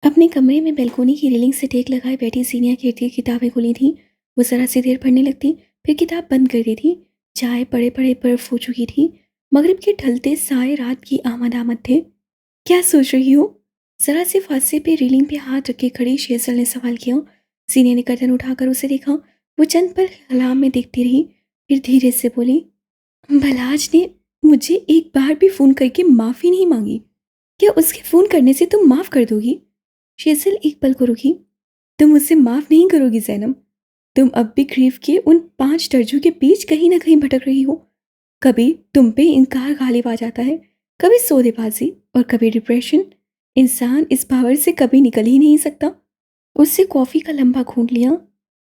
अपने कमरे में बैल्कोनी की रेलिंग से टेक लगाए बैठी सीनिया की इर्द गिर्द किताबें खुली थीं। वो ज़रा सी देर पढ़ने लगती, फिर किताब बंद कर दी थी। चाय पड़े पड़े बर्फ हो चुकी थी। मगरिब के ढलते साए रात की आमद आमद थे। क्या सोच रही हो? ज़रा से फांसे पे रेलिंग पे हाथ रखे खड़ी शेजल ने सवाल किया। सीनिया ने गर्दन उठाकर उसे देखा। वो चंद पर हलाम में देखती रही, फिर धीरे से बोली, भलाज ने मुझे एक बार भी फ़ोन करके माफ़ी नहीं मांगी। क्या उसके फ़ोन करने से तुम माफ़ कर दोगी? शेज़ल एक पल को रुकी। तुम मुझसे माफ़ नहीं करोगी ज़ैनब। तुम अब भी ग्रीफ के उन 5 दर्जों के बीच कहीं न कहीं भटक रही हो। कभी तुम पे इनकार गालिब आ जाता है, कभी सौदेबाज़ी और कभी डिप्रेशन। इंसान इस पावर से कभी निकल ही नहीं सकता। उससे कॉफ़ी का लंबा घूंट लिया।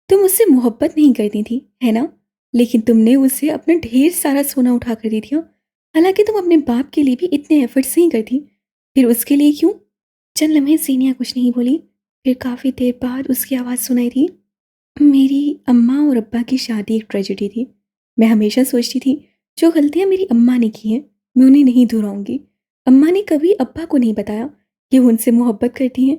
तुम उससे मोहब्बत नहीं करती थी, है ना? लेकिन तुमने उसे अपना ढेर सारा सोना उठा कर दे दिया। हालाँकि तुम अपने बाप के लिए भी इतने एफ़र्ट्स नहीं करती। फिर उसके लिए क्यों? चंद लम्हे सीनिया कुछ नहीं बोली। फिर काफ़ी देर बाद उसकी आवाज़ सुनाई दी। मेरी अम्मा और अब्बा की शादी एक ट्रेजेडी थी। मैं हमेशा सोचती थी, जो गलतियाँ मेरी अम्मा ने की हैं, मैं उन्हें नहीं दोहराऊंगी। अम्मा ने कभी अब्बा को नहीं बताया कि वो उनसे मोहब्बत करती हैं।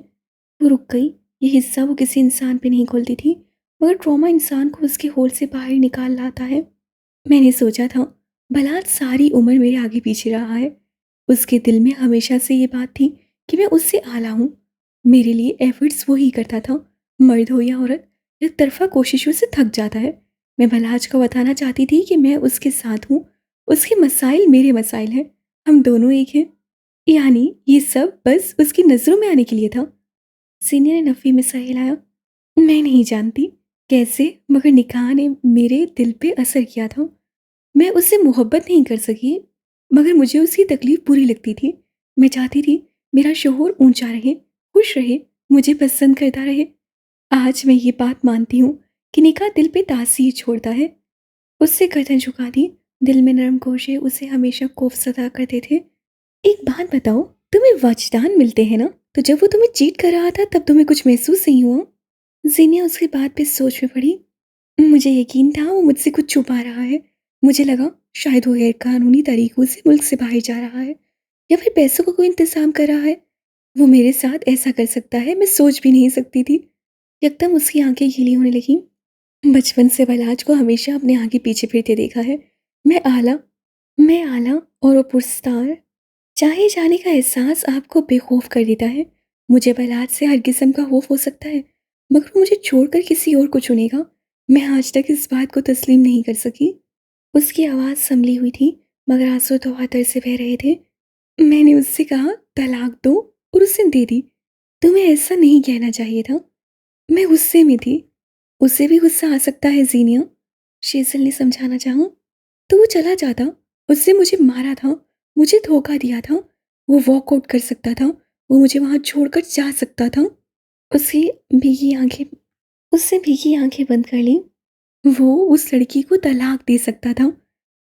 वो रुक गई। ये हिस्सा वो किसी इंसान पे नहीं खोलती थी, मगर ट्रॉमा इंसान को उसके होल से बाहर निकाल लाता है। मैंने सोचा था, भला सारी उम्र मेरे आगे पीछे रहा है। उसके दिल में हमेशा से ये बात थी कि मैं उससे आला हूँ। मेरे लिए एफर्ट्स वो ही करता था। मर्द हो या औरत, एक तरफा कोशिशों से थक जाता है। मैं भलाज को बताना चाहती थी कि मैं उसके साथ हूँ। उसके मसाइल मेरे मसाइल हैं। हम दोनों एक हैं। यानी ये सब बस उसकी नज़रों में आने के लिए था। सीनियर ने नफ़ी में सर हिलाया। मैं नहीं जानती कैसे, मगर निकाह ने मेरे दिल पे असर किया था। मैं उससे मोहब्बत नहीं कर सकी, मगर मुझे उसकी तकलीफ बुरी लगती थी। मैं चाहती थी मेरा शोहर ऊंचा रहे, खुश रहे, मुझे पसंद करता रहे। आज मैं ये बात मानती हूँ कि निकाह दिल पे तासीर छोड़ता है। उससे गर्दन झुका दी। दिल में नरम गोशे उसे हमेशा खौफ सता करते थे। एक बात बताओ, तुम्हें वजदान मिलते हैं ना? तो जब वो तुम्हें चीट कर रहा था तब तुम्हें कुछ महसूस नहीं हुआ? जीनिया उसकी बात पे सोच में पड़ी। मुझे यकीन था वो मुझसे कुछ छुपा रहा है। मुझे लगा शायद वो गैर कानूनी तरीकों से मुल्क से बाहर जा रहा है, या फिर पैसों का कोई इंतजाम कर रहा है। वो मेरे साथ ऐसा कर सकता है, मैं सोच भी नहीं सकती थी। एकदम उसकी आंखें गीली होने लगी। बचपन से बलाज को हमेशा अपने आगे पीछे फिरते देखा है। मैं आला मैं आला और वो पुरस्कार। चाहे जाने का एहसास आपको बेखौफ कर देता है। मुझे बलाज से हर किस्म का खौफ हो सकता है, मगर वो मुझे छोड़कर किसी और को चुनेगा। मैं आज तक इस बात को तस्लीम नहीं कर सकी। उसकी आवाज़ संभली हुई थी, मगर आंसू धोआतर से बह रहे थे। मैंने उससे कहा तलाक दो, और उसने दे दी। तुम्हें ऐसा नहीं कहना चाहिए था। मैं गुस्से में थी। उसे भी गुस्सा आ सकता है जीनिया, शेजल ने समझाना चाहा। तो वो चला जाता। उसने मुझे मारा था, मुझे धोखा दिया था। वो वॉकआउट कर सकता था। वो मुझे वहां छोड़कर जा सकता था। उसकी भीगी आंखें उससे भीगी आंखें बंद कर ली। वो उस लड़की को तलाक दे सकता था।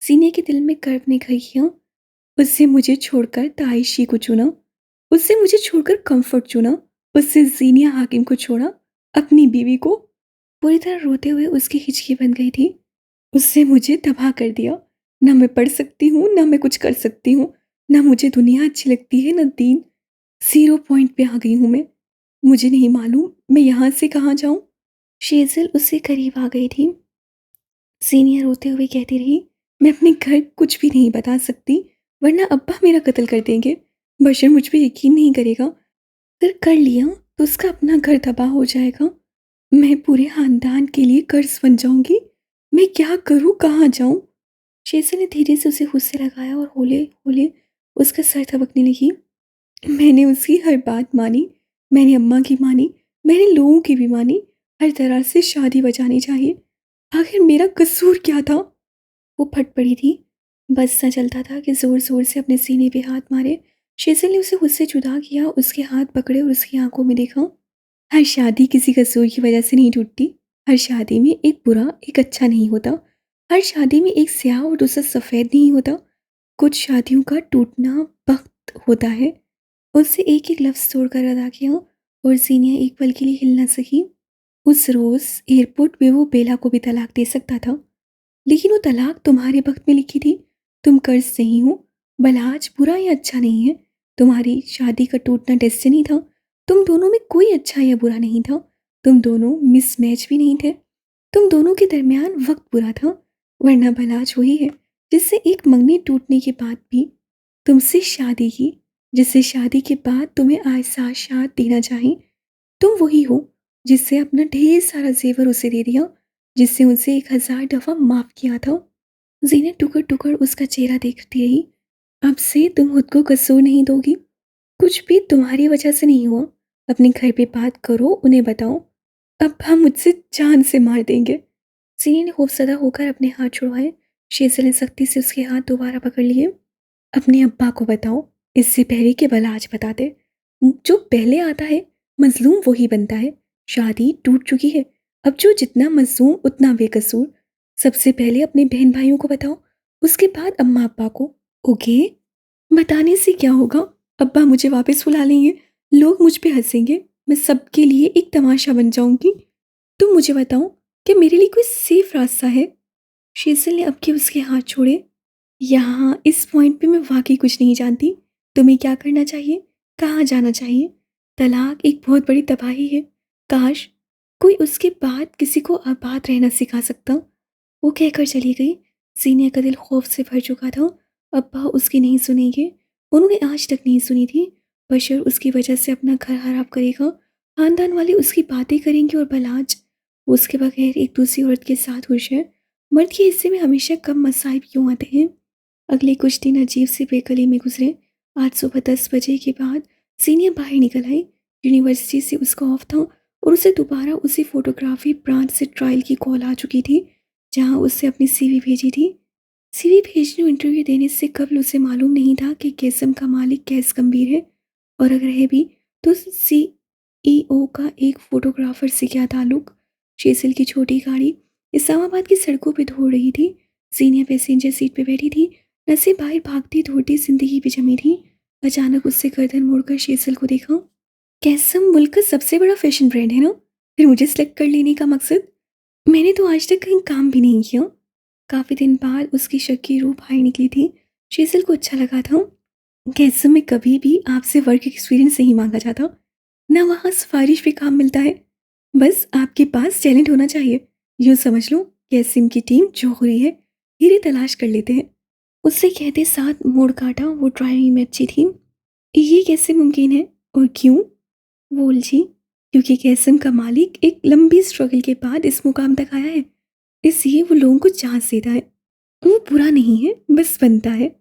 सीने के दिल में कर्व ने घर किया। उससे मुझे छोड़कर ताइशी को चुना। उससे मुझे छोड़कर कंफर्ट चुना। उससे जीनिया हाकिम को छोड़ा, अपनी बीवी को। पूरी तरह रोते हुए उसकी हिचकी बन गई थी। उससे मुझे तबाह कर दिया। ना मैं पढ़ सकती हूँ, ना मैं कुछ कर सकती हूँ। ना मुझे दुनिया अच्छी लगती है, ना दीन। 0 पॉइंट पे आ गई हूँ मैं। मुझे नहीं मालूम मैं यहाँ से कहाँ जाऊँ। शेजल उससे करीब आ गई थी। सीनियर रोते हुए कहती रही, मैं अपने घर कुछ भी नहीं बता सकती, वरना अब्बा मेरा कत्ल कर देंगे। बशर मुझ पे यकीन नहीं करेगा। अगर कर लिया तो उसका अपना घर तबाह हो जाएगा। मैं पूरे खानदान के लिए कर्ज बन जाऊंगी। मैं क्या करूं, कहाँ जाऊं? शेषा ने धीरे से उसे खुद से लगाया और होले होले उसका सर थपकने लगी। मैंने उसकी हर बात मानी। मैंने अम्मा की मानी, मैंने लोगों की भी मानी। हर तरह से शादी बचानी चाहिए। आखिर मेरा कसूर क्या था? वो फट पड़ी थी। बस सा चलता था कि जोर जोर से अपने सीने पे हाथ मारे। शेजल ने उसे खुद से जुदा किया, उसके हाथ पकड़े और उसकी आंखों में देखा। हर शादी किसी कसूर की वजह से नहीं टूटती। हर शादी में एक बुरा एक अच्छा नहीं होता। हर शादी में एक स्याह और दूसरा सफ़ेद नहीं होता। कुछ शादियों का टूटना वक्त होता है। उससे एक एक लफ्ज़ तोड़कर अदा किया, और सीनिया एक पल के लिए हिल न सकी। उस रोज़ एयरपोर्ट पे वो बेला को भी तलाक दे सकता था, लेकिन वो तलाक तुम्हारे वक्त में लिखी थी। तुम कर्ज नहीं हो। बलाज बुरा या अच्छा नहीं है। तुम्हारी शादी का टूटना डेस्टिनी था। तुम दोनों में कोई अच्छा या बुरा नहीं था। तुम दोनों मिसमैच भी नहीं थे। तुम दोनों के दरमियान वक्त बुरा था। वरना भलाज वही है जिससे एक मंगनी टूटने के बाद भी तुमसे शादी की, जिससे शादी के बाद तुम्हें आसाशात देना चाहे। तुम वही हो जिससे अपना ढेर सारा जेवर उसे दे दिया, जिससे उनसे 1000 दफा माफ किया था। जीनत टुकड़ टुकड़ उसका चेहरा देखती रही। अब से तुम खुद को कसूर नहीं दोगी। कुछ भी तुम्हारी वजह से नहीं हुआ। अपने घर पे बात करो, उन्हें बताओ। अब हम मुझसे जान से मार देंगे। सीने ने खौफजदा होकर अपने हाथ छुड़वाए। शेजल ने सख्ती से उसके हाथ दोबारा पकड़ लिए। अपने अब्बा को बताओ, इससे पहले कि भला आज बता दे। जो पहले आता है मजलूम वही बनता है। शादी टूट चुकी है। अब जो जितना मजलूम उतना बेकसूर। सबसे पहले अपने बहन भाइयों को बताओ, उसके बाद अम्मा अब्बा को। ओके। बताने से क्या होगा? अब्बा मुझे वापस बुला लेंगे। लोग मुझ पे हंसेंगे। मैं सबके लिए एक तमाशा बन जाऊंगी। तुम मुझे बताओ कि मेरे लिए कोई सेफ रास्ता है? शेजल ने अब के उसके हाथ छोड़े। यहाँ इस पॉइंट पे मैं वाकई कुछ नहीं जानती। तुम्हें क्या करना चाहिए, कहाँ जाना चाहिए? तलाक एक बहुत बड़ी तबाही है। काश कोई उसके बाद किसी को आबाद रहना सिखा सकता। वो कहकर चली गई। सीनिया का दिल खौफ से भर चुका था। अब्बा उसकी नहीं सुनेंगे। उन्होंने आज तक नहीं सुनी थी। बशर उसकी वजह से अपना घर खराब करेगा। खानदान वाले उसकी बातें करेंगे और भलाज वो उसके बगैर एक दूसरी औरत के साथ खुश है। मर्द के हिस्से में हमेशा कम मसाइब क्यों आते हैं? अगले कुछ दिन अजीब से बेकली में गुजरे। आज सुबह 10 बजे के बाद सीनिया बाहर निकल आई। यूनिवर्सिटी से उसका ऑफ था और उसे दोबारा उसी फोटोग्राफी ब्रांच से ट्रायल की कॉल आ चुकी थी, जहां उससे अपनी सीवी भेजी थी। सीवी भेजने और इंटरव्यू देने से कबल उसे मालूम नहीं था कि कैसम का मालिक कैस गंभीर है, और अगर है भी तो सीईओ का एक फोटोग्राफर से क्या ताल्लुक। शेसिल की छोटी गाड़ी इस्लामाबाद की सड़कों पे दौड़ रही थी। सीनियर पैसेंजर सीट पे बैठी थी। नसें बाहर भागती दौड़ती जिंदगी पे जमी थी। अचानक उससे गर्दन मोड़कर शेसिल को देखा। कैसम मुल्क का सबसे बड़ा फैशन ब्रांड है ना? फिर मुझे सिलेक्ट कर लेने का मकसद? मैंने तो आज तक कहीं काम भी नहीं किया। काफी दिन बाद उसकी शक्की रूह बाहर निकली थी। शेसिल को अच्छा लगा था। कैसम में कभी भी आपसे वर्क एक्सपीरियंस नहीं मांगा जाता, ना वहाँ सिफारिश पे काम मिलता है। बस आपके पास टैलेंट होना चाहिए। यूँ समझ लो कैसिम की टीम जौहरी है। हीरे तलाश कर लेते हैं। उससे कहते साथ मोड़ काटा। वो ड्राइविंग में अच्छी थी। ये कैसे मुमकिन है और क्यों? वो उलझी। क्योंकि कैसम का मालिक एक लंबी स्ट्रगल के बाद इस मुकाम तक आया है, इसलिए वो लोगों को चांस देता है। वो बुरा नहीं है, बस बनता है।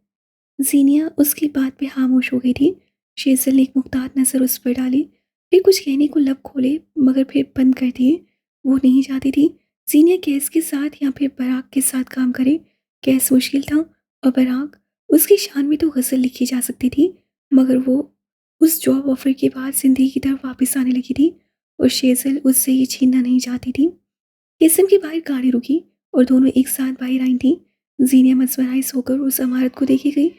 जीनिया उसकी बात पे खामोश हो गई थी। शेजल ने एक मुख्तात नजर उस पर डाली, फिर कुछ कहने को लब खोले मगर फिर बंद कर दिए। वो नहीं चाहती थी जीनिया कैस के साथ या फिर बराक के साथ काम करे। कैस मुश्किल था और बराक, उसकी शान में तो गजल लिखी जा सकती थी, मगर वो उस जॉब ऑफर के बाद जिंदगी की तरफ वापस आने लगी थी और शेजल उससे ये छीनना नहीं चाहती थी। किस्म के बाहर गाड़ी रुकी और दोनों एक साथ बाहर आई थी। जीनिया मसमराइज होकर उस इमारत को देखी गई।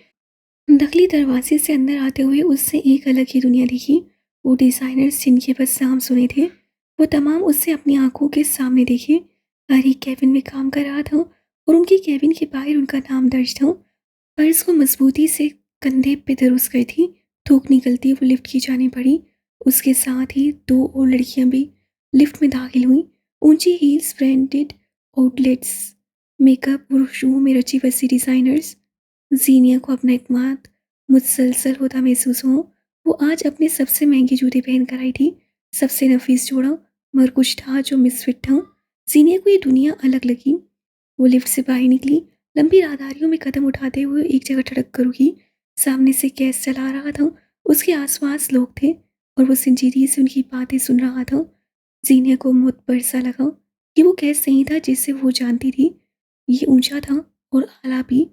नकली दरवाजे से अंदर आते हुए उससे एक अलग ही दुनिया दिखी। वो डिज़ाइनर्स जिनके बस नाम सुने थे, वो तमाम उससे अपनी आंखों के सामने देखे। हर एक कैबिन में काम कर रहा था और उनकी कैबिन के बाहर उनका नाम दर्ज था। फर्श को मजबूती से कंधे पे दरुस कर थी। थूक निकलती वो लिफ्ट की जाने पड़ी। उसके साथ ही दो और लड़कियां भी लिफ्ट में दाखिल हुई। ऊंची हील्स, ब्रांडेड आउटलेट्स, मेकअप और शू में रची बसी डिज़ाइनर्स। जीनिया को अपना इत्मीनान मुसलसल होता महसूस हुआ। वो आज अपने सबसे महंगे जूते पहन कर आई थी, सबसे नफीस जोड़ा, मगर कुछ था जो मिसफिट था। जीनिया को ये दुनिया अलग लगी। वो लिफ्ट से बाहर निकली। लंबी राहदारियों में कदम उठाते हुए एक जगह ठड़क कर रुकी। सामने से गैस चला रहा था। उसके आसपास लोग थे और वो संजीदगी से उनकी बातें सुन रहा था। जीनिया को मुझ पर सा लगा कि वो गैस नहीं था जिससे वो जानती थी। ये ऊंचा था और आला भी।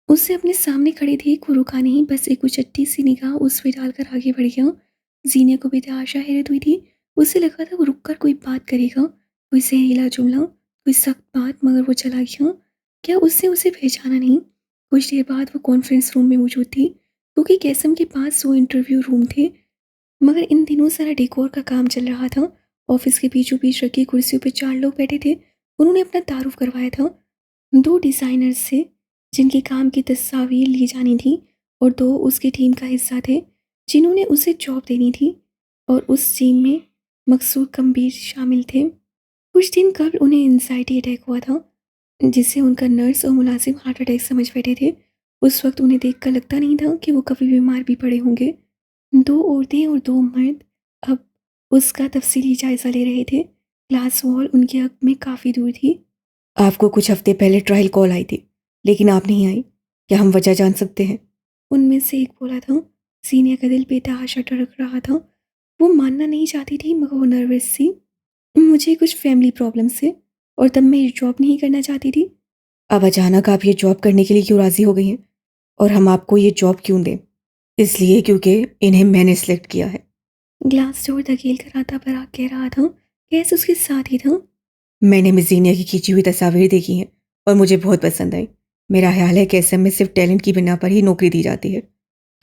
उससे अपने सामने खड़े थे, को रुका नहीं, बस एक उचट्टी सी निगाह उस पे डालकर आगे बढ़ गया। जीनिया को बेतहाशा हैरत हुई थी। उसे लगा था वो रुककर कोई बात करेगा, कोई जहरीला जुमला, कोई सख्त बात, मगर वो चला गया। क्या उसने उसे पहचाना नहीं? कुछ देर बाद वो कॉन्फ्रेंस रूम में मौजूद थी, क्योंकि कैसम के पास 100 इंटरव्यू रूम थे, मगर इन दिनों सारा डेकोर का काम चल रहा था। ऑफिस के बीचों बीच रखी कुर्सियों पर 4 लोग बैठे थे। उन्होंने अपना तारुफ करवाया था। 2 डिज़ाइनर्स से जिनके काम की तस्वीर ली जानी थी और 2 उसकी टीम का हिस्सा थे जिन्होंने उसे जॉब देनी थी। और उस टीम में मकसूद गंभीर शामिल थे। कुछ दिन कबल उन्हें एंजाइटी अटैक हुआ था, जिसे उनका नर्स और मुलाजिम हार्ट अटैक समझ बैठे थे। उस वक्त उन्हें देखकर लगता नहीं था कि वो कभी बीमार भी पड़े होंगे। दो औरतें और दो मर्द अब उसका तफसीली जायजा ले रहे थे। ग्लास वॉल उनकी आंख में काफ़ी दूर थी। आपको कुछ हफ्ते पहले ट्रायल कॉल आई थी, लेकिन आप नहीं आई। क्या हम वजह जान सकते हैं? उनमें से एक बोला था। सीनिया का दिल बेतहाशा धड़क रहा था। वो मानना नहीं चाहती थी, मगर वो नर्वस थी। मुझे कुछ फैमिली प्रॉब्लम से, और तब मैं ये जॉब नहीं करना चाहती थी। अब अचानक आप ये जॉब करने के लिए क्यों राजी हो गई हैं? और हम आपको ये जॉब क्यों दें? इसलिए क्योंकि इन्हें मैंने सिलेक्ट किया है। ग्लास डोर धकेल कर आता पराग कह रहा था। गैस उसके साथ ही था। मैंने मिस जीनिया की खींची हुई तस्वीर देखी हैं और मुझे बहुत पसंद आई। मेरा ख्याल है कि ऐसे में सिर्फ टैलेंट की बिना पर ही नौकरी दी जाती है।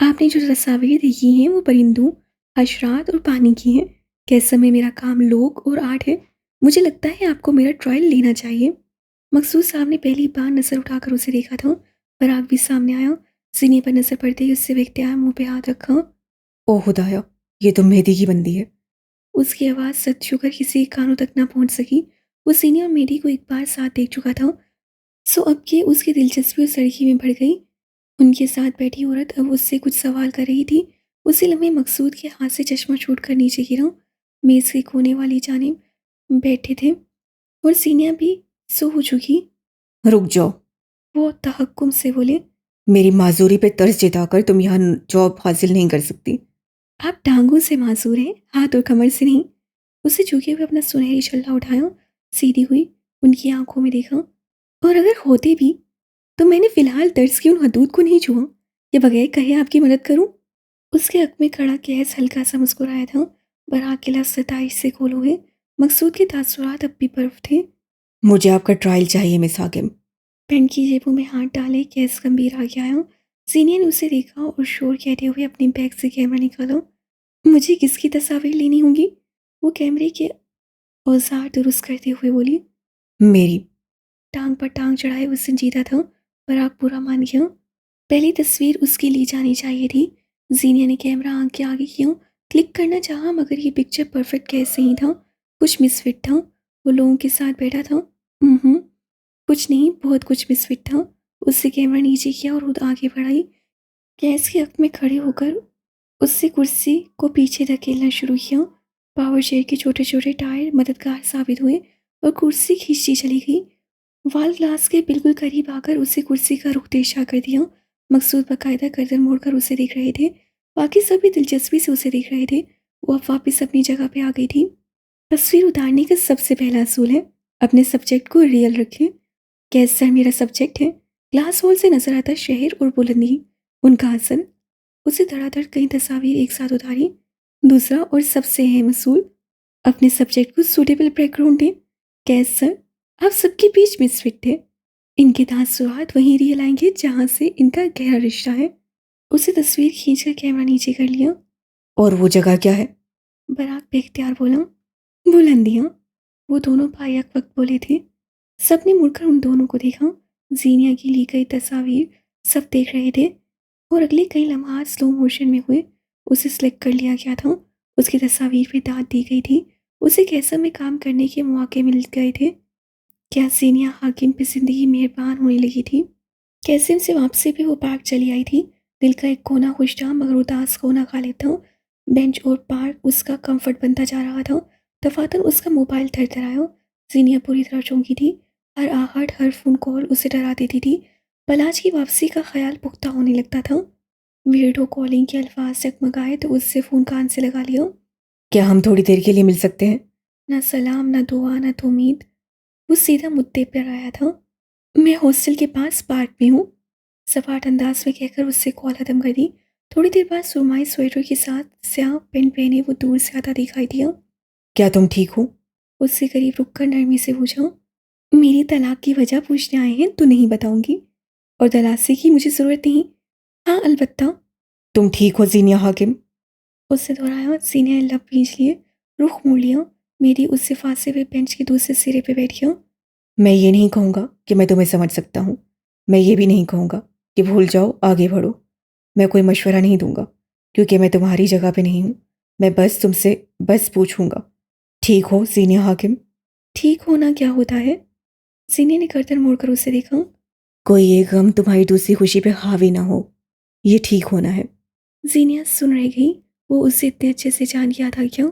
आपने जो तस्वीर देखी हैं वो परिंदों, हशरात और पानी की हैं। कैसे में मेरा काम लोग और आर्ट है। मुझे लगता है आपको मेरा ट्रायल लेना चाहिए। मकसूद साहब ने पहली बार नजर उठाकर उसे देखा था। पराग भी सामने आया। सीने पर नजर पड़ते ही उससे व्यक्ति आया, मुंह पे हाथ रखा। ओह खुदाया, ये तो मेहदी की बंदी है। उसकी आवाज़ सच छूकर किसी के कानों तक ना पहुंच सकी। वो सीने और मेडी को एक बार साथ देख चुका था, सो अब ये उसकी दिलचस्पी उस लड़की में बढ़ गई। उनके साथ बैठी औरत अब उससे कुछ सवाल कर रही थी। उसी लम्हे मकसूद के हाथ से चश्मा छूटकर नीचे गिरा। मेज के कोने वाली जानिब बैठे थे और सीनिया भी सो हो चुकी। रुक जाओ। वो तहक्कुम से बोले। मेरी माजूरी पे तरस जताकर तुम यहाँ जॉब हासिल नहीं कर सकती। आप टांगों से मासूर हैं, हाथ और कमर से नहीं। उसे झुके हुए अपना सुनहरी छल्ला उठाया, सीधी हुई, उनकी आंखों में देखा। और अगर होते भी तो मैंने फिलहाल दर्ज की उन हदूद को नहीं छुआ या बगैर कहे आपकी मदद करूं। उसके हक में खड़ा गैस हल्का सा मुस्कुराया था। बराक के लफ्ज़ सताइश से खोल हुए। मकसूद के तासुरात अब भी बर्फ थे। मुझे आपका ट्रायल चाहिए मिस हाकिम। पेंट की जेबों में हाथ डाले गैस गंभीर आ गया। सीनियर ने उसे देखा और शोर कहते हुए अपने बैग से कैमरा निकाला। मुझे किसकी तस्वीर लेनी होगी? वो कैमरे के औजार दुरुस्त करते हुए बोली। मेरी। टांग पर टांग चढ़ाए उससे जीता था। पराग पूरा मान गया। पहली तस्वीर उसकी ली जानी चाहिए थी। जीनिया ने कैमरा आंख के आगे किया, क्लिक करना चाहा, मगर ये पिक्चर परफेक्ट कैसे ही था। कुछ मिसफिट था। वो लोगों के साथ बैठा था। कुछ नहीं, बहुत कुछ मिसफिट था। उससे कैमरा नीचे किया और खुद आगे बढ़ाई। गैस के हक में खड़े होकर उससे कुर्सी को पीछे धकेलना शुरू किया। पावर चेयर के छोटे छोटे टायर मददगार साबित हुए और कुर्सी खींचती चली गई। वाल ग्लास के बिल्कुल करीब आकर उसे कुर्सी का रुख तेजा कर दिया। मकसूद बाकायदा गर्दन मोड़कर उसे देख रहे थे। बाकी सभी दिलचस्पी से उसे देख रहे थे। वो अब वापस अपनी जगह पे आ गई थी। तस्वीर उतारने का सबसे पहला असूल है, अपने सब्जेक्ट को रियल रखें। कैस सर मेरा सब्जेक्ट है। ग्लास वॉल से नजर आता शहर और बुलंदी उनका असल। उसे धड़ाधड़ कई तस्वीर एक साथ उतारी। दूसरा और सबसे अहम असूल, अपने सब्जेक्ट को सूटेबल बैकग्राउंड दें। कैस सर, आप सबके बीच मिसफिट थे। इनके तासुरात वहीं रियल आएंगे जहां से इनका गहरा रिश्ता है। उसे तस्वीर खींचकर कैमरा नीचे कर लिया। और वो जगह क्या है? बराक बेख्तियार बोला। बुलंदियाँ। वो दोनों भाई एक वक्त बोले थे। सबने मुड़कर उन दोनों को देखा। जीनिया की ली गई तस्वीर सब देख रहे थे और अगले कई लम्हात स्लो मोशन में हुए। उसे सिलेक्ट कर लिया गया था। उसकी तस्वीर पे दाद दी गई थी। उसे कैसा में काम करने के मौके मिल गए थे। क्या सीनिया हाकिम पे जिंदगी मेहरबान होने लगी थी। कैसे से वापसी पे वो पार्क चली आई थी। दिल का एक कोना खुश था, मगर उदास कोना गालिब था। बेंच और पार्क उसका कंफर्ट बनता जा रहा था। दफातन उसका मोबाइल थरथराया। सीनिया पूरी तरह चौंकी थी। हर आहट, हर फोन कॉल उसे डरा देती थी। पलाज की वापसी का ख्याल पुख्ता होने लगता था। वीडियो कॉलिंग के अल्फाज जगमगाए तो उससे फ़ोन कान से लगा लिया। क्या हम थोड़ी देर के लिए मिल सकते हैं? न सलाम, न दुआ, न तो उम्मीद। वो सीधा मुद्दे पर आया था। मैं हॉस्टल के पास पार्क में हूँ, सपाट अंदाज में कहकर उससे कॉल खत्म कर दी। थोड़ी देर बाद सुरमाई स्वेटर के साथ स्याह पेंट पहने वो दूर से आता दिखाई दिया। क्या तुम ठीक हो? उससे करीब रुककर नरमी से पूछा। मेरी तलाक की वजह पूछने आए हैं तो नहीं बताऊंगी, और दलासी की मुझे ज़रूरत नहीं। हाँ अलबत्ता। तुम ठीक हो जीनिया हाकिम? उससे दोहराया। सीने लब भींच लिए, रुख मोड़ लिया। मेरी उससे फांसे हुए बेंच के दूसरे सिरे पे बैठ गया। मैं ये नहीं कहूँगा कि मैं तुम्हें समझ सकता हूँ। मैं ये भी नहीं कहूँगा कि भूल जाओ, आगे बढ़ो। मैं कोई मशवरा नहीं दूंगा, क्योंकि मैं तुम्हारी जगह पे नहीं हूँ। मैं बस पूछूंगा, ठीक हो सीनियर हाकिम? ठीक होना क्या होता है? सीनियर ने गर्दन मोड़कर उसे देखा। कोई एक गम तुम्हारी दूसरी खुशी पे हावी ना हो, ये ठीक होना है। जीनिया सुन रह गई। वो उसे इतने अच्छे से जान गया था क्यों?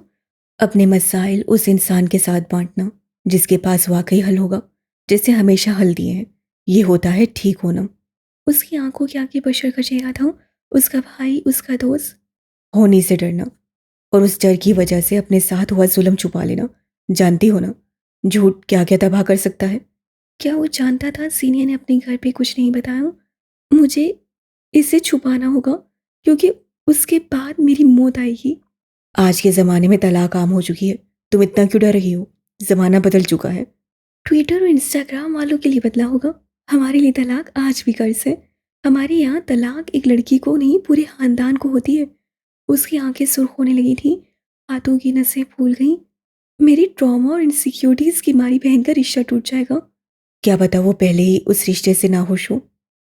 अपने मसाइल उस इंसान के साथ बांटना जिसके पास वाकई हल होगा, जिससे हमेशा हल दिए हैं, ये होता है ठीक होना। उसकी आंखों के आगे बशर का चेहरा था। उसका भाई, उसका दोस्त। होने से डरना और उस डर की वजह से अपने साथ हुआ जुल्म छुपा लेना। जानती हो ना, झूठ क्या क्या तबाह कर सकता है। क्या वो जानता था सीनियर ने अपने घर पे कुछ नहीं बताया? मुझे इसे छुपाना होगा क्योंकि उसके बाद मेरी मौत आएगी। आज के ज़माने में तलाक आम हो चुकी है, तुम इतना क्यों डर रही हो? ज़माना बदल चुका है। ट्विटर और इंस्टाग्राम वालों के लिए बदला होगा। हमारे लिए तलाक आज भी कर्ज है। हमारे यहाँ तलाक एक लड़की को नहीं, पूरे खानदान को होती है। उसकी आंखें सुर्ख होने लगी थी। हाथों की नसें फूल गईं। मेरी ट्रॉमा और इनसिक्योरिटीज की मारी बहन का रिश्ता टूट जाएगा। क्या पता वो पहले ही उस रिश्ते से नाखुश हो।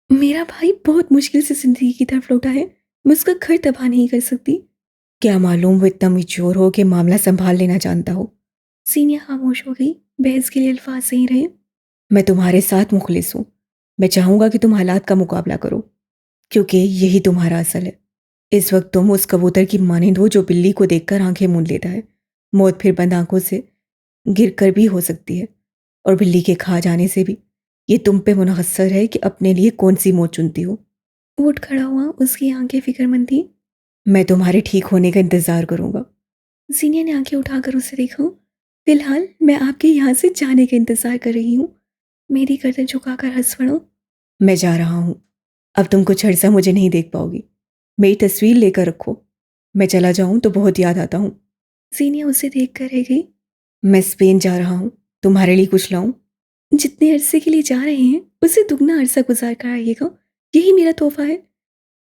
मेरा भाई बहुत मुश्किल से जिंदगी की तरफ लौटा है। मैं उसका घर तबाह नहीं कर सकती। क्या मालूम वो इतना मैच्योर हो कि मामला संभाल लेना जानता हो। सीनिया खामोश हो गई। बहस के लिए अल्फाज सही रहे। मैं तुम्हारे साथ मुखलिस हूँ। मैं चाहूंगा कि तुम हालात का मुकाबला करो, क्योंकि यही तुम्हारा असल है। इस वक्त तुम उस कबूतर की मानिंद हो जो बिल्ली को देखकर आंखें मूंद लेता है। मौत फिर बंद आंखों से गिर कर भी हो सकती है, और बिल्ली के खा जाने से भी। ये तुम पे मुनहसर है कि अपने लिए कौन सी मौत चुनती हो। वो उठ खड़ा हुआ। उसकी आंखें फिक्रमंद थी। मैं तुम्हारे ठीक होने का इंतजार करूंगा। सीनिया ने आंखें उठाकर उसे देखा। फिलहाल मैं आपके यहाँ से जाने का इंतजार कर रही हूँ। मेरी गर्दन झुकाकर हंस पड़ो। मैं जा रहा हूं। अब तुम कुछ अर्सा मुझे नहीं देख पाओगी। मेरी तस्वीर लेकर रखो। मैं चला जाऊं तो बहुत याद आता हूं। सीनिया उसे देख कर रह गई। मैं स्पेन जा रहा हूं, तुम्हारे लिए कुछ लाऊं? जितने अरसे के लिए जा रहे हैं उससे दुगना अरसा गुजार कर आइएगा। यही मेरा तोहफा है।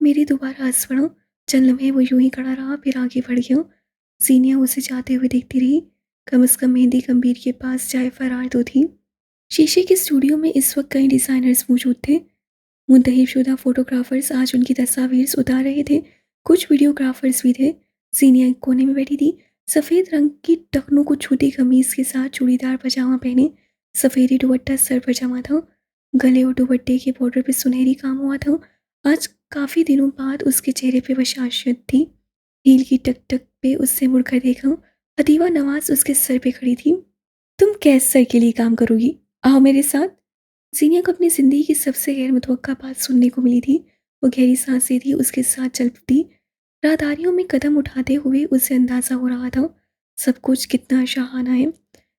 मेरी दोबारा हंस पड़ा। चंद लम्हे वो यूं ही खड़ा रहा, फिर आगे बढ़ गया। सीनिया उसे जाते हुए देखती रही। कम से कम मेहंदी गंभीर के पास चाहे फरार तो थी। शीशे के स्टूडियो में इस वक्त कई डिजाइनर्स मौजूद थे। मुंतहिबशुदा फोटोग्राफर्स आज उनकी तस्वीर उतार रहे थे। कुछ वीडियोग्राफर्स भी थे। सीनिया एक कोने में बैठी थी। सफ़ेद रंग की टखनों को छूटी कमीज के साथ चूड़ीदार पजामा पहने। सफ़ेदी दुपट्टा सर पर जमा था। गले और दुपट्टे के बॉर्डर पे सुनहरी काम हुआ था। आज काफ़ी दिनों बाद उसके चेहरे पे बशाशत थी। हील की टक टक पे उससे मुड़कर देखा। अतीवा नवाज उसके सर पे खड़ी थी। तुम कैसे सर के लिए काम करोगी? आओ मेरे साथ। सीनिया को अपनी जिंदगी की सबसे गैर मुतवक्का बात सुनने को मिली थी। वो गहरी सांसें थी, उसके साथ चल पड़ी। राहदारियों में कदम उठाते हुए उसे अंदाजा हो रहा था सब कुछ कितना शाहाना है।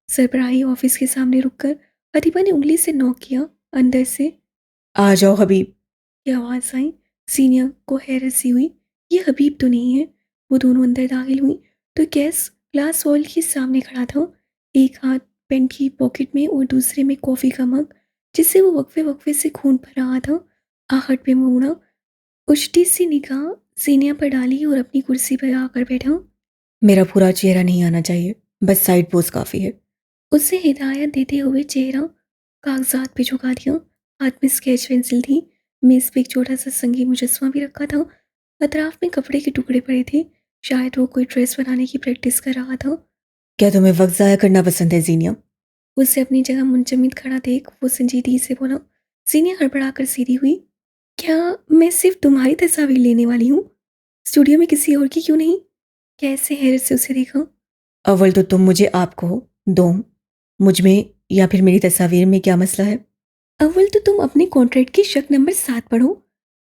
सरबराही ऑफिस के सामने रुककर अतीबा ने उंगली से नॉक किया। अंदर से आ जाओ हबीब। ये आवाज़ आई। सीनिया को हैरत सी हुई। ये हबीब तो नहीं है। वो दोनों अंदर दाखिल हुई तो गैस ग्लास वॉल के सामने खड़ा था। एक हाथ पेंट की पॉकेट में और दूसरे में कॉफ़ी का मग, जिससे वो वक्फे वक्फे से खून भर रहा था। आहट पे मुड़ा, उल्टी सी निगाह सीनिया पर डाली और अपनी कुर्सी पर आकर बैठा। मेरा पूरा चेहरा नहीं आना चाहिए, बस साइड पोज काफ़ी है। उसे हिदायत देते हुए चेहरा कागजात पे झुका दिया। हाथ में स्केच पेंसिल थी। मेज पे एक छोटा सा संगीत मुजस्मा भी रखा था। अतराफ में कपड़े के टुकड़े पड़े थे। शायद वो कोई ड्रेस बनाने की प्रैक्टिस कर रहा था। क्या तुम्हें वक्त ज़ाया करना पसंद है जीनिया? उसे अपनी जगह मुंजमद खड़ा देख वो संजीदगी से बोला। सीनिया हड़बड़ाकर सीधी हुई। क्या मैं सिर्फ तुम्हारी तस्वीर लेने वाली हूँ? स्टूडियो में किसी और की क्यों नहीं? कैसे हैरत से उसे देखा। अव्वल तो तुम मुझे आप कहो। दोम, मुझ में या फिर मेरी तस्वीर में क्या मसला है? अव्वल तो तुम अपने कॉन्ट्रैक्ट की शर्त नंबर 7 पढ़ो।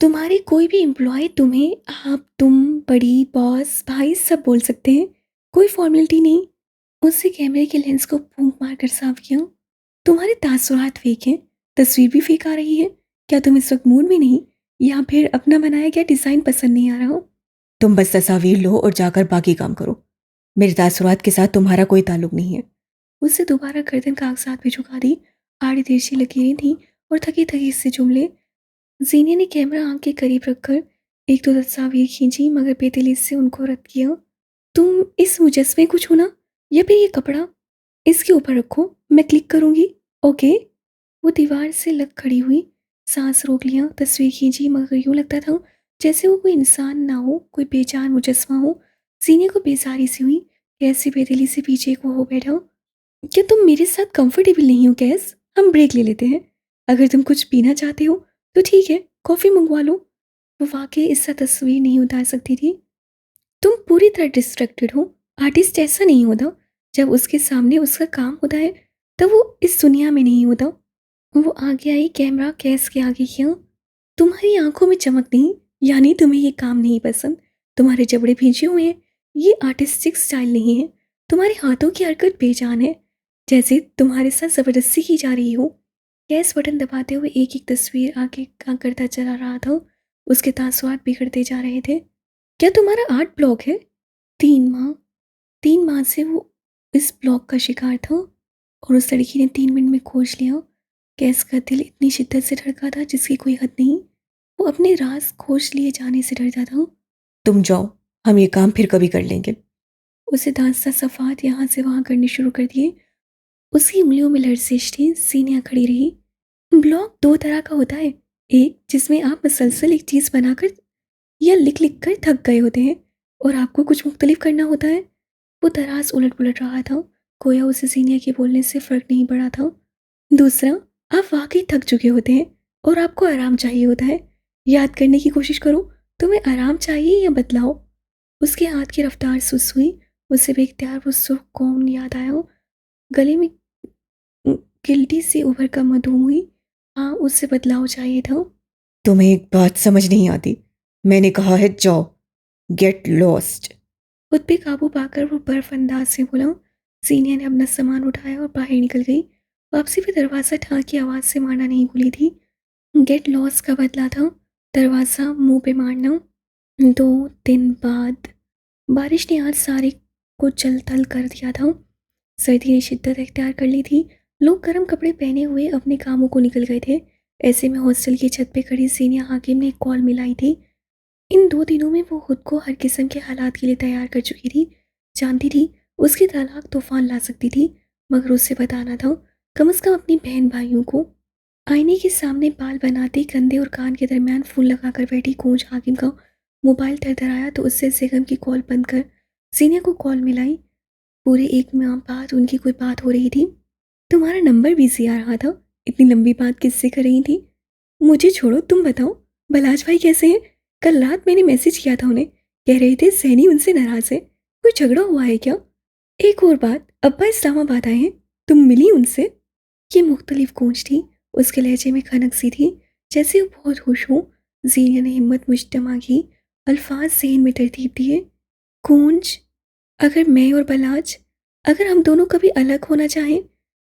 तुम्हारे कोई भी एम्प्लॉय तुम्हें आप, तुम, बड़ी, बॉस, भाई सब बोल सकते हैं। कोई फॉर्मेलिटी नहीं। उससे कैमरे के लेंस को फूंक मारकर साफ किया। तुम्हारे तासुरात फेक हैं। तस्वीर भी फेक आ रही है। क्या तुम इस वक्त मूड में नहीं, या फिर अपना बनाया गया डिज़ाइन पसंद नहीं आ रहा? तुम बस तस्वीर लो और जाकर बाकी काम करो। मेरे तासुरात के साथ तुम्हारा कोई ताल्लुक नहीं है। उससे दोबारा गर्दन कागजात पे झुका दी। आड़ी तिरछी लकीरें थीं और थकी थकी से जुमले। जीनिया ने कैमरा आंख के करीब रखकर एक दो तस्वीर खींची, मगर बेतली से उनको रद्द किया। तुम इस मुजस्मे को छूना या फिर ये कपड़ा, इसके ऊपर रखो, मैं क्लिक करूंगी। ओके। वो दीवार से लग खड़ी हुई। सांस रोक लिया। तस्वीर खींची, मगर यूं लगता था जैसे वो कोई इंसान ना हो, कोई बेजान मुजस्मा हो। सीनिया को बेजारी सी हुई। कैसी बेदिली से पीछे को हो बैठा। क्या तुम मेरे साथ कंफर्टेबल नहीं हो कैस? हम ब्रेक ले लेते हैं। अगर तुम कुछ पीना चाहते हो तो ठीक है, कॉफ़ी मंगवा लो। वो वाकई इससे तस्वीर नहीं उतार सकती थी। तुम पूरी तरह डिस्ट्रैक्टेड हो। आर्टिस्ट ऐसा नहीं होता। जब उसके सामने उसका काम होता है तब वो इस दुनिया में नहीं होता। वो आगे आई, कैमरा कैस के आगे किया। तुम्हारी आंखों में चमक नहीं, यानी तुम्हें ये काम नहीं पसंद। तुम्हारे जबड़े भींचे हुए हैं। ये आर्टिस्टिक स्टाइल नहीं है। तुम्हारे हाथों की हरकत बेजान है, जैसे तुम्हारे साथ जबरदस्ती की जा रही हो। गैस बटन दबाते हुए एक एक तस्वीर आगे का करता चला रहा था। उसके तासुरात बिगड़ते जा रहे थे। क्या तुम्हारा आर्ट ब्लॉक है? 3 माह, 3 माह से वो इस ब्लॉक का शिकार था और उस लड़की ने 3 मिनट में खोज लिया। गैस का दिल इतनी शिद्दत से धड़का था जिसकी कोई हद नहीं। वो अपने राज खोज लिए जाने से डरता था। तुम जाओ, हम ये काम फिर कभी कर लेंगे। उसे दांस्ता सफ़ात यहाँ से वहाँ करने शुरू कर दिए। उसकी उंगलियों में लरजिश थी। सीनिया खड़ी रही। ब्लॉग 2 तरह का होता है। एक जिसमें आप मुसलसल एक चीज़ बनाकर या लिख लिख कर थक गए होते हैं और आपको कुछ मुख्तलिफ करना होता है। वो दराज उलट पुलट रहा था। गोया उसे सीनिया के बोलने से फ़र्क नहीं पड़ा था। दूसरा, आप वाकई थक चुके होते हैं और आपको आराम चाहिए होता है। याद करने की कोशिश करो, तुम्हें आराम चाहिए या बदलाव? उसके हाथ की रफ्तार सुस्त हुई। उसे बेख्तियार वो सुर्ख कौन याद आया। गले में गिल्टी से उभर कर मधुम हुई। हाँ, उससे बदलाव चाहिए था। तुम्हें एक बात समझ नहीं आती। मैंने कहा है जाओ, गेट लॉस्ट। खुद पे काबू पाकर वो बर्फ अंदाज से बोला। सीनिया ने अपना सामान उठाया और बाहर निकल गई। वापसी पे दरवाज़ा ठाक की आवाज़ से मारना नहीं भूली थी। गेट लॉस का बदला था दरवाज़ा मुंह पे मारना। 2 दिन बाद बारिश ने आज सारे को जल थल कर दिया था। सर्दी ने शिद्दत इख्तियार कर ली थी। लोग गर्म कपड़े पहने हुए अपने कामों को निकल गए थे। ऐसे में हॉस्टल की छत पे खड़ी सीनिया हाकिम ने एक कॉल मिलाई थी। इन 2 दिनों में वो खुद को हर किस्म के हालात के लिए तैयार कर चुकी थी। जानती थी उसकी तलाक तूफान ला सकती थी, मगर उससे बताना था, कम से कम अपनी बहन भाइयों को। आईने के सामने बाल बनाते कंधे और कान के दरमियान फूल लगाकर बैठी कूंज हाकिम का मोबाइल थरथराया तो उससे सेगम की कॉल बंद कर सीनिया को कॉल मिलाई। पूरे 1 माह बाद उनकी कोई बात हो रही थी। तुम्हारा नंबर बिजी आ रहा था। इतनी लंबी बात किससे कर रही थी? मुझे छोड़ो, तुम बताओ, बलाज भाई कैसे हैं? कल रात मैंने मैसेज किया था उन्हें। कह रहे थे सैनी उनसे नाराज है। कोई झगड़ा हुआ है क्या? एक और बात, अब्बा इस्लामाबाद आए हैं। तुम मिली उनसे? ये मुख्तलिफ गूंज थी। उसके लहजे में खनक सी थी, जैसे वो बहुत खुश हो। जीनिया ने हिम्मत मुजतमा की। अल्फाज जहन में तरतीब दिए। गूंज, अगर मैं और बलाज, अगर हम दोनों कभी अलग होना चाहें,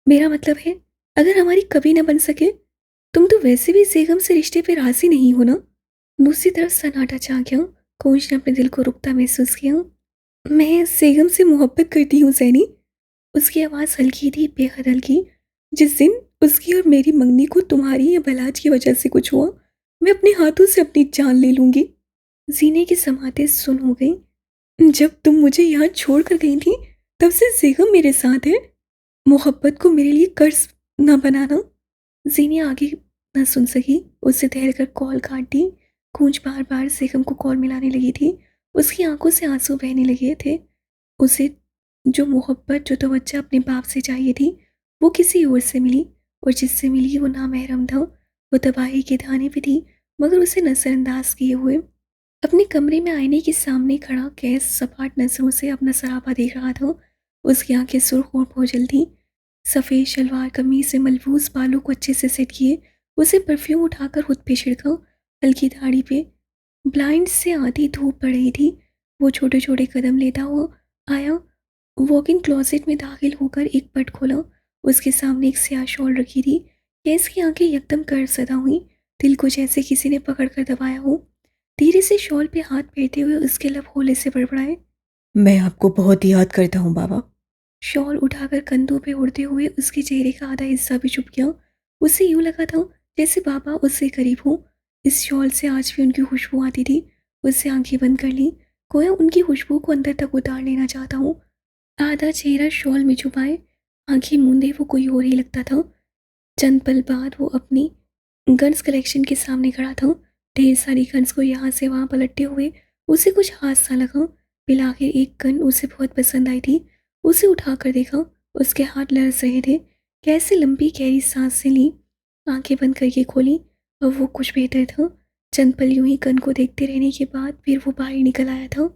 मेरा मतलब है अगर हमारी कभी न बन सके, तुम तो वैसे भी सेगम से रिश्ते पे राजी नहीं हो ना? दूसरी तरफ सन्नाटा छा गया। कोच ने अपने दिल को रुकता महसूस किया। मैं सेगम से मोहब्बत करती हूँ सैनी। उसकी आवाज़ हल्की थी, बेहद हल्की। जिस दिन उसकी और मेरी मंगनी को तुम्हारी या बलाज की वजह से कुछ हुआ, मैं अपने हाथों से अपनी जान ले लूंगी। जीने की समातें सुन हो गई। जब तुम मुझे यहाँ छोड़ कर गई थी तब से सेगम मेरे साथ है। मोहब्बत को मेरे लिए कर्ज न बनाना। जीनी आगे न सुन सकी। उससे ठहर कर कॉल काट दी। गूंज बार बार सेगम को कॉल मिलाने लगी थी। उसकी आंखों से आंसू बहने लगे थे। उसे जो मोहब्बत, जो तवज्जो अपने बाप से चाहिए थी, वो किसी और से मिली, और जिससे मिली वो नामहरम था। वो तबाही के दाने पे थी, मगर उसे नजरअंदाज किए हुए। अपने कमरे में आईने के सामने खड़ा कैस सपाट नजरों से अपना सरापा देख रहा था। उसकी आंखें सुर्ख और बोझल थीं। सफ़ेद शलवार कमीज से मलबूस बालों को अच्छे से सेट किए उसे परफ्यूम उठाकर खुद पे छिड़का। हल्की दाढ़ी पे ब्लाइंड से आधी धूप पड़ रही थी। वो छोटे छोटे कदम लेता हुआ आया। वॉक इन क्लोजेट में दाखिल होकर एक पट खोला। उसके सामने एक स्याह शॉल रखी थी। कैस की आंखें एकदम कर सदा हुई। दिल को जैसे किसी ने पकड़ कर दबाया हो। धीरे से शॉल पे हाथ फेरते हुए उसके लब होले से बड़बड़ाए। मैं आपको बहुत याद करता हूँ बाबा। शॉल उठाकर कंधों पे उड़ते हुए उसके चेहरे का आधा हिस्सा भी छुप गया। उसे यूं लगा था जैसे बाबा उससे करीब हो। इस शॉल से आज भी उनकी खुशबू आती थी। उससे आंखें बंद कर ली। गोया उनकी खुशबू को अंदर तक उतार लेना चाहता हूँ। आधा चेहरा शॉल में छुपाए, आंखें मूंदे वो कोई और ही लगता था। चंद पल बाद वो अपनी गन्स कलेक्शन के सामने खड़ा था। ढेर सारी गन्स को यहाँ से वहाँ पलटते हुए उसे कुछ हादसा लगा। फिर आखिर एक गन उसे बहुत पसंद आई थी। उसे उठाकर देखा, उसके हाथ लरस रहे थे। कैसे लंबी गहरी सांसें ली, आंखें बंद करके खोली, और वो कुछ बेहतर था। चंद पल यूं ही गन को देखते रहने के बाद फिर वो बाहर निकल आया था।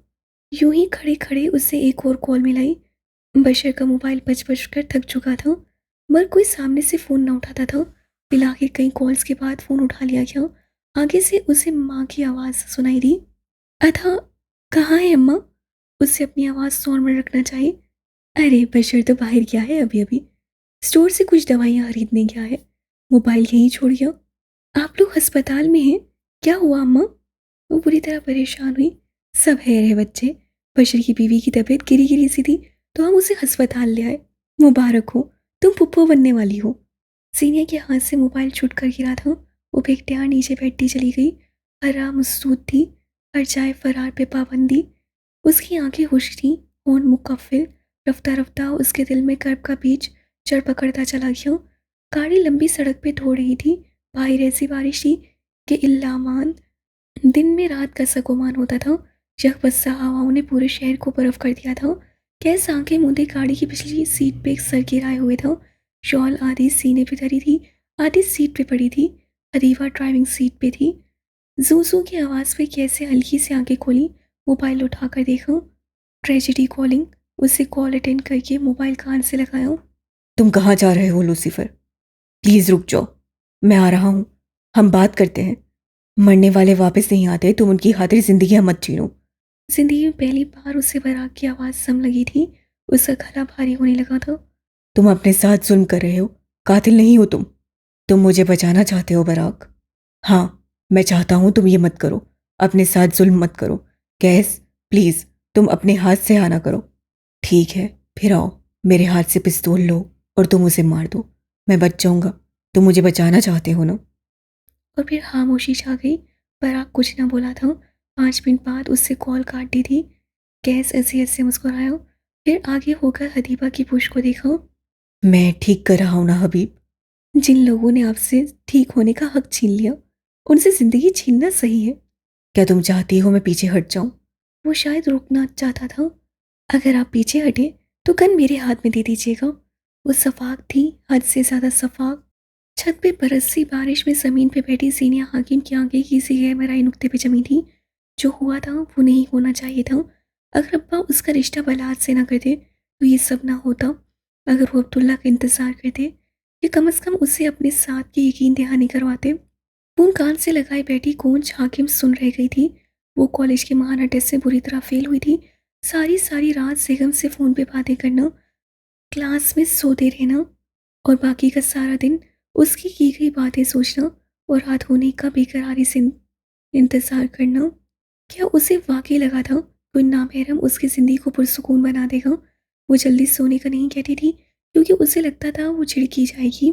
यूं ही खड़े खड़े उसे एक और कॉल मिलाई। बशर का मोबाइल बज बज कर थक चुका था, मगर कोई सामने से फ़ोन ना उठाता था। फिर आखिर कई कॉल्स के बाद फ़ोन उठा लिया गया। आगे से उसे माँ की आवाज़ सुनाई दी। अथा, कहाँ है अम्मा? उससे अपनी आवाज़ नॉर्मल रखना चाहिए। अरे बशर तो बाहर गया है अभी अभी, स्टोर से कुछ दवाइयाँ खरीदने गया है, मोबाइल यहीं छोड़ गया। आप लोग अस्पताल में हैं? क्या हुआ अम्मा? वो बुरी तरह परेशान हुई। सब है रहे बच्चे, बशर की बीवी की तबीयत गिरी गिरी सी थी, तो हम उसे अस्पताल ले आए। मुबारक हो, तुम पुप्पो बनने वाली हो। सीनिया के हाथ से मोबाइल छूट कर गिरा था। वो बेख्तियार नीचे बैठती चली गई। हरा मसूद थी, हर चाय फरार पे पाबंदी। उसकी आंखें खुश थीं, होंठ मुकफ्फिल। रफ्ता रफ्ता उसके दिल में कर्ब का बीज जड़ पकड़ता चला गया। गाड़ी लंबी सड़क पे दौड़ रही थी। बाहर ऐसी बारिश थी कि इल्लामान दिन में रात का सा गुमान होता था। यकबस्सा हवाओं ने पूरे शहर को बर्फ कर दिया था। कैस आंखें मूंदे गाड़ी की पिछली सीट पे एक सर गिराए हुए था। शॉल आधी सीने पे धरी थी, आधी सीट पे पड़ी थी। अदीवा ड्राइविंग सीट पे थी। जू जू की आवाज़ पे कैसे हल्की से आंखें खोली, मोबाइल उठाकर देखा। Tragedy calling. उसे कॉल अटेंड करके मोबाइल कान से लगाया। तुम कहाँ जा रहे हो लूसीफर? प्लीज़ रुक जाओ, मैं आ रहा हूँ। हम बात करते हैं। मरने वाले वापस नहीं आते, तुम उनकी खातिर जिंदगी मत छीनो। जिंदगी में पहली बार उसे बराक की आवाज़ सम लगी थी। उसका गला भारी होने लगा था। तुम अपने साथ जुल्म कर रहे हो, कातिल नहीं हो तुम। तुम मुझे बचाना चाहते हो बराक। हाँ, मैं चाहता हूँ तुम ये मत करो, अपने साथ जुल्म मत करो। कैस, प्लीज़ तुम अपने हाथ से आना करो। ठीक है, फिर आओ, मेरे हाथ से पिस्तौल लो और तुम उसे मार दो। मैं बच जाऊंगा। तुम मुझे बचाना चाहते हो ना? और फिर खामोशी छा गई। पराग कुछ न बोला था। 5 मिनट बाद उससे कॉल काट दी थी। गैस अजीयत से मुस्कुराया, फिर आगे होकर हदीबा की पुश को देखा। मैं ठीक कर रहा हूँ ना हबीब? जिन लोगों ने आपसे ठीक होने का हक छीन लिया, उनसे जिंदगी छीनना सही है। क्या तुम चाहती हो मैं पीछे हट जाऊं? वो शायद रुकना चाहता था। अगर आप पीछे हटे तो गन मेरे हाथ में दे दीजिएगा। वो सफाक थी, हद से ज्यादा सफाक। छत पे बरसती बारिश में जमीन पे बैठी सीनिया हाकिम की आंखें किसी गहराई नुक्ते पे जमी थी। जो हुआ था वो नहीं होना चाहिए था। अगर अब्बा उसका रिश्ता बलात से ना करते तो ये सब ना होता। अगर वो अब्दुल्ला का इंतजार करते, या कम से कम उसे अपने साथ की यकीन दहानी करवाते। फोन कान से लगाए बैठी गूंज हाकिम सुन रह गई थी। वो कॉलेज के महाना टेस्ट से बुरी तरह फेल हुई थी। सारी सारी रात बेगम से फ़ोन पे बातें करना, क्लास में सोते रहना, और बाकी का सारा दिन उसकी की गई बातें सोचना, और रात होने का बेकरारी से इंतज़ार करना। क्या उसे वाकई लगा था कोई नामहरम उसकी ज़िंदगी को पुरसुकून बना देगा? वो जल्दी सोने का नहीं कहती थी क्योंकि उसे लगता था वो झिड़की जाएगी।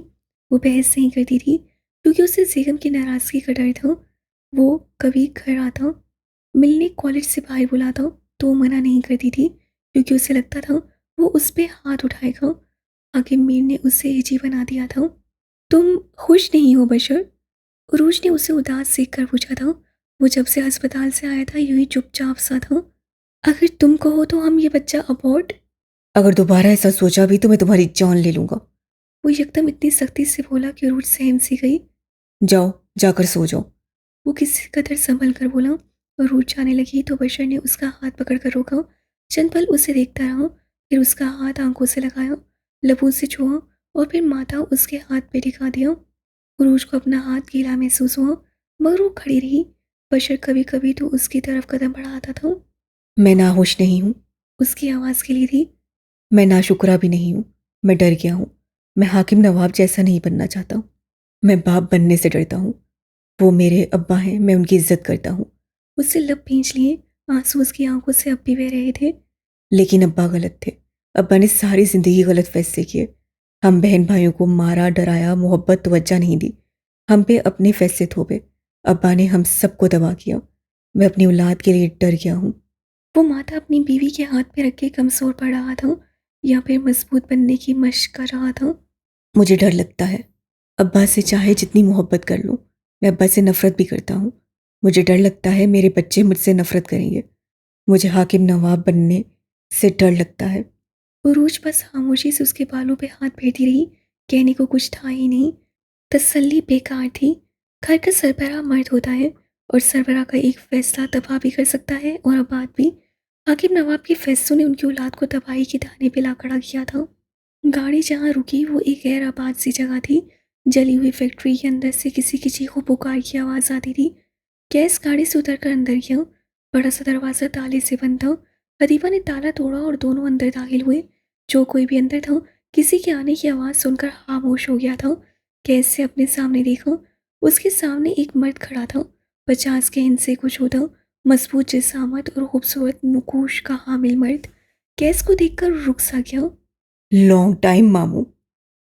वो बहस नहीं करती थी क्योंकि उसे बेगम की नाराज़गी का डर था। वो कभी घर आता, मिलने कॉलेज से बाहर बुलाता, तो मना नहीं करती थी क्योंकि उसे लगता था वो उस पे हाथ उठाएगा। आगे मीर ने उसे एजी बना दिया था। तुम खुश नहीं हो बशर? उरूज ने उसे उदास देख कर पूछा था। वो जब से अस्पताल से आया था यूं ही चुपचाप सा था। अगर तुम कहो तो हम ये बच्चा अबॉर्ट। अगर दोबारा ऐसा सोचा भी तो मैं तुम्हारी जान ले लूंगा। वो एकदम इतनी सख्ती से बोला कि उरूज सहम सी गई। जाओ, जाकर सो जाओ। वो किसी कदर संभल कर बोला, और रूठ जाने लगी तो बशर ने उसका हाथ पकड़कर रोका। चंद पल उसे देखता रहा, फिर उसका हाथ आंखों से लगाया, लबों से छुआ, और फिर माथा उसके हाथ पे टिका दिया। उरूज को अपना हाथ गीला महसूस हुआ, मगर वो खड़ी रही। बशर कभी कभी तो उसकी तरफ कदम बढ़ाता था। मैं नाहोश नहीं हूँ। उसकी आवाज़ खिली थी। मैं नाशुक्रा भी नहीं हूँ। मैं डर गया हूँ। मैं हाकिम नवाब जैसा नहीं बनना चाहता। मैं बाप बनने से डरता हूँ। वो मेरे अब्बा हैं, मैं उनकी इज्जत करता हूँ। उससे लब भींच लिए, आंसू उसकी आंखों से अब भी बह रहे थे। लेकिन अब्बा गलत थे। अब्बा ने सारी जिंदगी गलत फैसले किए। हम बहन भाइयों को मारा, डराया, मोहब्बत तवज्जो नहीं दी। हम पे अपने फैसले थोपे। अब्बा ने हम सबको तबाह किया। मैं अपनी औलाद के लिए डर गया हूँ। वो माथा अपनी बीवी के हाथ पे रख के कमजोर पड़ रहा था, या फिर मजबूत बनने की मशक कर रहा था। मुझे डर लगता है। अब्बा से चाहे जितनी मोहब्बत कर लूँ, मैं अब्बा से नफरत भी करता हूँ। मुझे डर लगता है मेरे बच्चे मुझसे नफरत करेंगे। मुझे हाकिम नवाब बनने से डर लगता है। उरूज बस खामोशी से उसके बालों पे हाथ फेरती रही। कहने को कुछ था ही नहीं। तसल्ली बेकार थी। घर का सरबराह मर्द होता है और सरबराह का एक फैसला तबाह भी कर सकता है और आबाद भी। हाकिम नवाब के फैसलों ने उनकी औलाद को तबाही के दाने पे ला खड़ा किया था। गाड़ी जहाँ रुकी वो एक गैर आबाद सी जगह थी। जली हुई फैक्ट्री के अंदर से किसी की चीखों पुकार की आवाज़ आती थी। गैस गाड़ी से उतरकर अंदर गया। बड़ा सा दरवाज़ा ताले से बंद था। हदीबा ने ताला तोड़ा और दोनों अंदर दाखिल हुए। जो कोई भी अंदर था किसी के आने की आवाज़ सुनकर खामोश हो गया था। गैस से अपने सामने देखा। उसके सामने एक मर्द खड़ा था। 50 के इनसे कुछ होता। मजबूत जिसामत और खूबसूरत नकूश का हामिल मर्द। गैस को देखकर रुक सा गया। लॉन्ग टाइम मामू।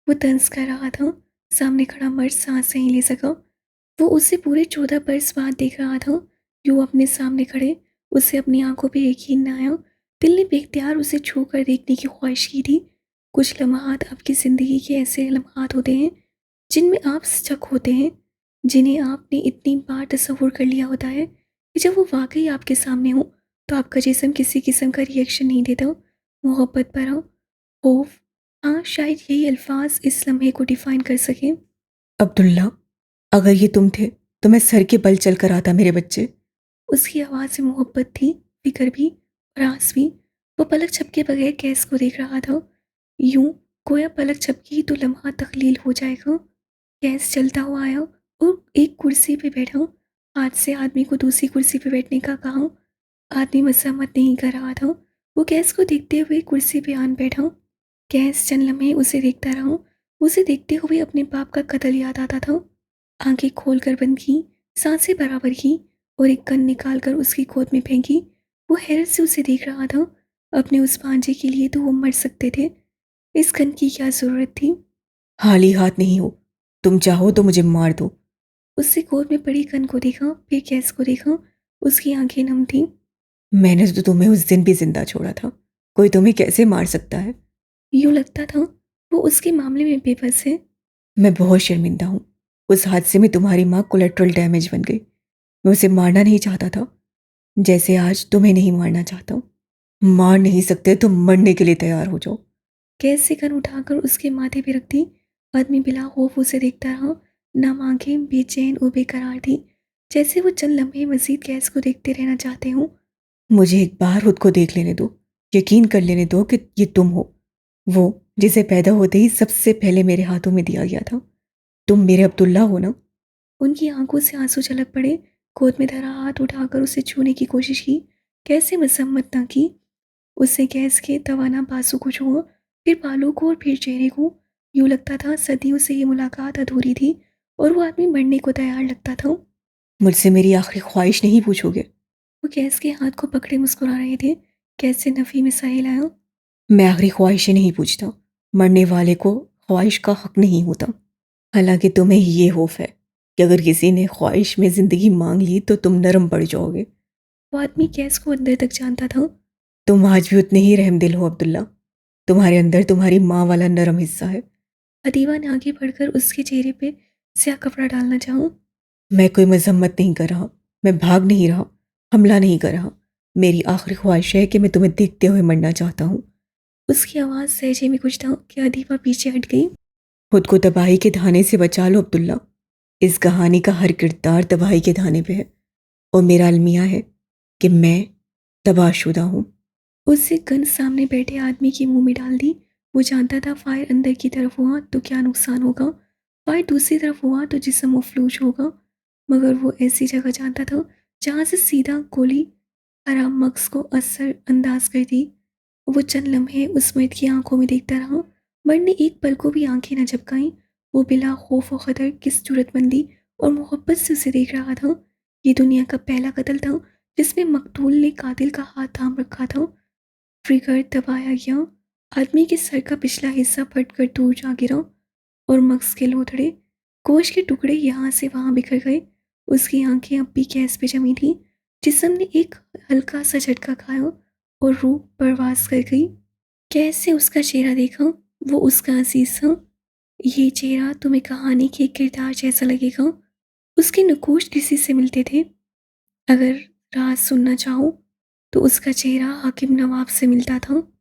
वो तंज कर रहा था। सामने खड़ा मर्द सांस नहीं ले सका। वो उसे पूरे 14 बरस बाद देख रहा था। यूं अपने सामने खड़े उसे अपनी आंखों पे यकीन न आया। दिल ने बेख्तियार उसे छू कर देखने की ख्वाहिश की थी। कुछ लम्हात आपकी ज़िंदगी के ऐसे लम्हात होते हैं जिनमें आप स्टक होते हैं, जिन्हें आपने इतनी बार तसव्वुर कर लिया होता है कि जब वो वाकई आपके सामने हो तो आपका जिस्म किसी किस्म का रिएक्शन नहीं देता। मोहब्बत भरा, खौफ, हाँ शायद यही अल्फाज इस लम्हे को डिफाइन कर सकें। अब्दुल्ला, अगर ये तुम थे तो मैं सर के बल चल कर आता मेरे बच्चे। उसकी आवाज़ में मोहब्बत थी, फिक्र भी और आस भी। वो पलक झपके बगैर गैस को देख रहा था। यूं गोया पलक झपकी तो लम्हा तकलील हो जाएगा। गैस चलता हुआ आया और एक कुर्सी पे बैठा। हाथ से आदमी को दूसरी कुर्सी पे बैठने का कहा। आदमी मसम्मत नहीं कर रहा था। वो गैस को देखते हुए कुर्सी पे आन बैठा। गैस चंद लम्हे उसे देखता रहा। उसे देखते हुए अपने बाप का कत्ल याद आता था। आंखें खोलकर बंद की, सांसें बराबर की और एक गन निकालकर उसकी गोद में फेंकी। वो हैरत से उसे देख रहा था। अपने उस भांजे के लिए तो वो मर सकते थे। इस गन की क्या जरूरत थी? हाली हाथ नहीं हो, तुम चाहो तो मुझे मार दो। उससे गोद में पड़ी गन को देखा, फिर गैस को देखा। उसकी आंखें नम थीं। मैंने तो तुम्हें उस दिन भी जिंदा छोड़ा था, कोई तुम्हें कैसे मार सकता है। यूं लगता था वो उसके मामले में बेबस है। मैं बहुत शर्मिंदा हूँ। उस हादसे में तुम्हारी माँ कोलेट्रल डैमेज बन गई। मैं उसे मारना नहीं चाहता था, जैसे आज तुम्हें नहीं मारना चाहता हूँ। मार नहीं सकते तो मरने के लिए तैयार हो जाओ। गैस से गन उठाकर उसके माथे पे रख दी। आदमी बिला खौफ उसे देखता रहा। नम आंखें बेचैन और बेकरार थी, जैसे वो चंद लम्हे मजीद गैस को देखते रहना चाहते हों। मुझे एक बार खुद को देख लेने दो, यकीन कर लेने दो कि ये तुम हो, वो जिसे पैदा होते ही सबसे पहले मेरे हाथों में दिया गया था। तुम मेरे अब्दुल्ला हो ना। उनकी आंखों से आंसू छलक पड़े। गोद में धरा हाथ उठाकर उसे छूने की कोशिश की। कैसे मसम्मत ना की। उससे गैस के तवाना बाजू को छुआ, फिर बालों को और फिर चेहरे को। यूं लगता था सदियों से ये मुलाकात अधूरी थी और वो आदमी मरने को तैयार लगता था। मुझसे मेरी आखिरी ख्वाहिश नहीं पूछोगे। वो गैस के हाथ को पकड़े मुस्कुरा रहे थे। कैसे नफी में साहिल आया। मैं आखिरी ख्वाहिशें नहीं पूछता, मरने वाले को ख्वाहिश का हक नहीं होता। हालांकि तुम्हें ये खौफ है कि अगर किसी ने ख्वाहिश में ज़िंदगी मांग ली तो तुम नरम पड़ जाओगे। वो आदमी गैस को अंदर तक जानता था। तुम आज भी उतने ही रहमदिल हो अब्दुल्ला। तुम्हारे अंदर तुम्हारी माँ वाला नरम हिस्सा है। अदीबा ने आगे बढ़कर उसके चेहरे पे स्याह कपड़ा डालना चाहा। मैं कोई मजम्मत नहीं कर रहा, मैं भाग नहीं रहा, हमला नहीं कर रहा। मेरी आखिरी ख्वाहिश है कि मैं तुम्हें देखते हुए मरना चाहता हूँ। उसकी आवाज़ सहजे में कुछ था कि अदीबा पीछे हट गई। खुद को तबाही के धाने से बचा लो अब्दुल्ला। इस कहानी का हर किरदार तबाही के धाने पे है और मेरा अलमिया है कि मैं तबाहशुदा हूँ। उससे गन सामने बैठे आदमी के मुंह में डाल दी। वो जानता था फायर अंदर की तरफ हुआ तो क्या नुकसान होगा, फायर दूसरी तरफ हुआ तो जिस्म मफलूज होगा। मगर वो ऐसी जगह जानता था जहाँ से सीधा गोली आराम मक्स को असर अंदाज कर दी। वो चंद लम्हे उस मर्द की आंखों में देखता रहा। मर्द ने एक पल को भी आंखें न झपकाई। वो बिला खौफ और खतर किस जरूरतमंदी और मोहब्बत से उसे देख रहा था। ये दुनिया का पहला कत्ल था जिसमें मकतूल ने कातिल का हाथ थाम रखा था। ट्रिगर दबाया गया। आदमी के सर का पिछला हिस्सा फटकर दूर जा गिरा और मग्स के लोथड़े गोश्त के टुकड़े यहाँ से वहाँ बिखर गए। उसकी आंखें अब भी गैस पे जमी थी। जिस्म ने एक हल्का सा झटका खाया और रूह परवास कर गई। कैसे उसका चेहरा देखा। वो उसका अजीज था। ये चेहरा तुम्हें कहानी के किरदार जैसा लगेगा। उसके नकूश किसी से मिलते थे। अगर राज सुनना चाहो तो उसका चेहरा हाकिम नवाब से मिलता था।